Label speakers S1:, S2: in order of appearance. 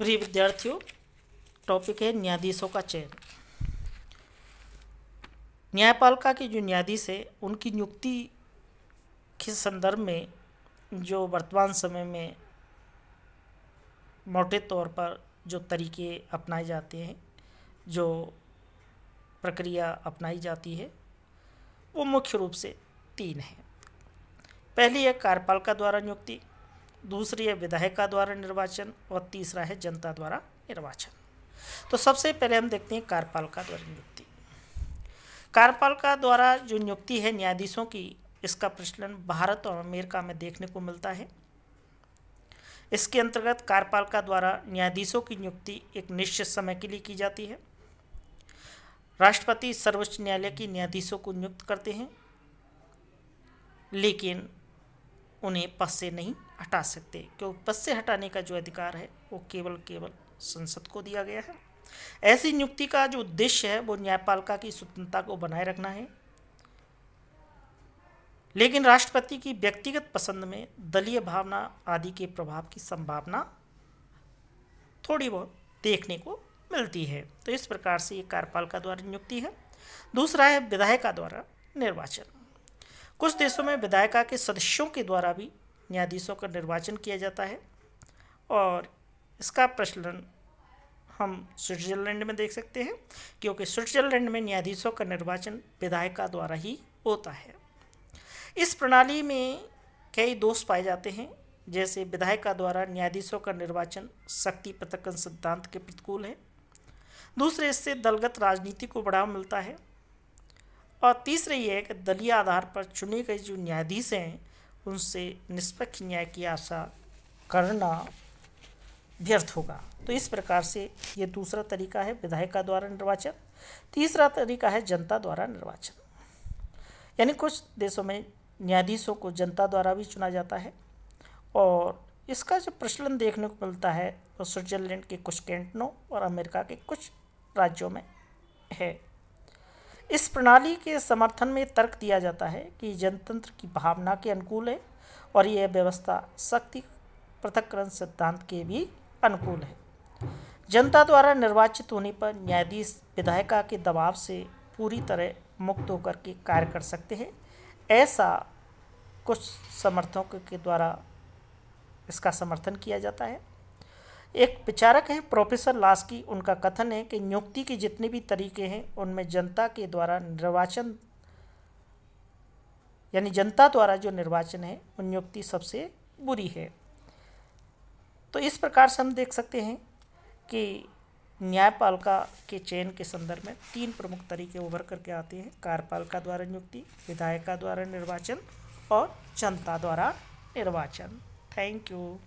S1: प्रिय विद्यार्थियों, टॉपिक है न्यायाधीशों का चयन। न्यायपालिका के जो न्यायाधीश है उनकी नियुक्ति के संदर्भ में जो वर्तमान समय में मोटे तौर पर जो तरीके अपनाए जाते हैं, जो प्रक्रिया अपनाई जाती है, वो मुख्य रूप से 3 है। पहली है कार्यपालिका द्वारा नियुक्ति, दूसरी है विधायिका द्वारा निर्वाचन और तीसरा है जनता द्वारा निर्वाचन। तो सबसे पहले हम देखते हैं कार्यपालिका द्वारा नियुक्ति। कार्यपालिका द्वारा जो नियुक्ति है न्यायाधीशों की, इसका प्रचलन भारत और अमेरिका में देखने को मिलता है। इसके अंतर्गत कार्यपालिका द्वारा न्यायाधीशों की नियुक्ति एक निश्चित समय के लिए की जाती है। राष्ट्रपति सर्वोच्च न्यायालय के न्यायाधीशों को नियुक्त करते हैं, लेकिन उन्हें पद से नहीं हटा सकते, क्योंकि पद से हटाने का जो अधिकार है वो केवल संसद को दिया गया है। ऐसी नियुक्ति का जो उद्देश्य है वो न्यायपालिका की स्वतंत्रता को बनाए रखना है, लेकिन राष्ट्रपति की व्यक्तिगत पसंद में दलीय भावना आदि के प्रभाव की संभावना थोड़ी बहुत देखने को मिलती है। तो इस प्रकार से ये कार्यपालिका द्वारा नियुक्ति है। दूसरा है विधायिका द्वारा निर्वाचन। कुछ देशों में विधायिका के सदस्यों के द्वारा भी न्यायाधीशों का निर्वाचन किया जाता है और इसका प्रचलन हम स्विट्जरलैंड में देख सकते हैं, क्योंकि स्विट्जरलैंड में न्यायाधीशों का निर्वाचन विधायिका द्वारा ही होता है। इस प्रणाली में कई दोष पाए जाते हैं, जैसे विधायिका द्वारा न्यायाधीशों का निर्वाचन शक्ति पृथक्करण सिद्धांत के प्रतिकूल है। दूसरे, इससे दलगत राजनीति को बढ़ावा मिलता है। और तीसरे ये है कि दलीय आधार पर चुने गए जो न्यायाधीश हैं उनसे निष्पक्ष न्याय की आशा करना व्यर्थ होगा। तो इस प्रकार से ये दूसरा तरीका है विधायिका द्वारा निर्वाचन। तीसरा तरीका है जनता द्वारा निर्वाचन, यानी कुछ देशों में न्यायाधीशों को जनता द्वारा भी चुना जाता है और इसका जो प्रचलन देखने को मिलता है वो स्विट्जरलैंड के कुछ कैंटनों और अमेरिका के कुछ राज्यों में है। इस प्रणाली के समर्थन में तर्क दिया जाता है कि जनतंत्र की भावना के अनुकूल है और यह व्यवस्था शक्ति पृथक्करण सिद्धांत के भी अनुकूल है। जनता द्वारा निर्वाचित होने पर न्यायाधीश विधायिका के दबाव से पूरी तरह मुक्त होकर के कार्य कर सकते हैं, ऐसा कुछ समर्थकों के द्वारा इसका समर्थन किया जाता है। एक विचारक हैं प्रोफेसर लास्की, उनका कथन है कि नियुक्ति के जितने भी तरीके हैं उनमें जनता के द्वारा निर्वाचन यानी जनता द्वारा जो निर्वाचन है वो नियुक्ति सबसे बुरी है। तो इस प्रकार से हम देख सकते हैं कि न्यायपालिका के चयन के संदर्भ में 3 प्रमुख तरीके उभर करके आते हैं: कार्यपालिका द्वारा नियुक्ति, विधायिका द्वारा निर्वाचन और जनता द्वारा निर्वाचन। Thank you.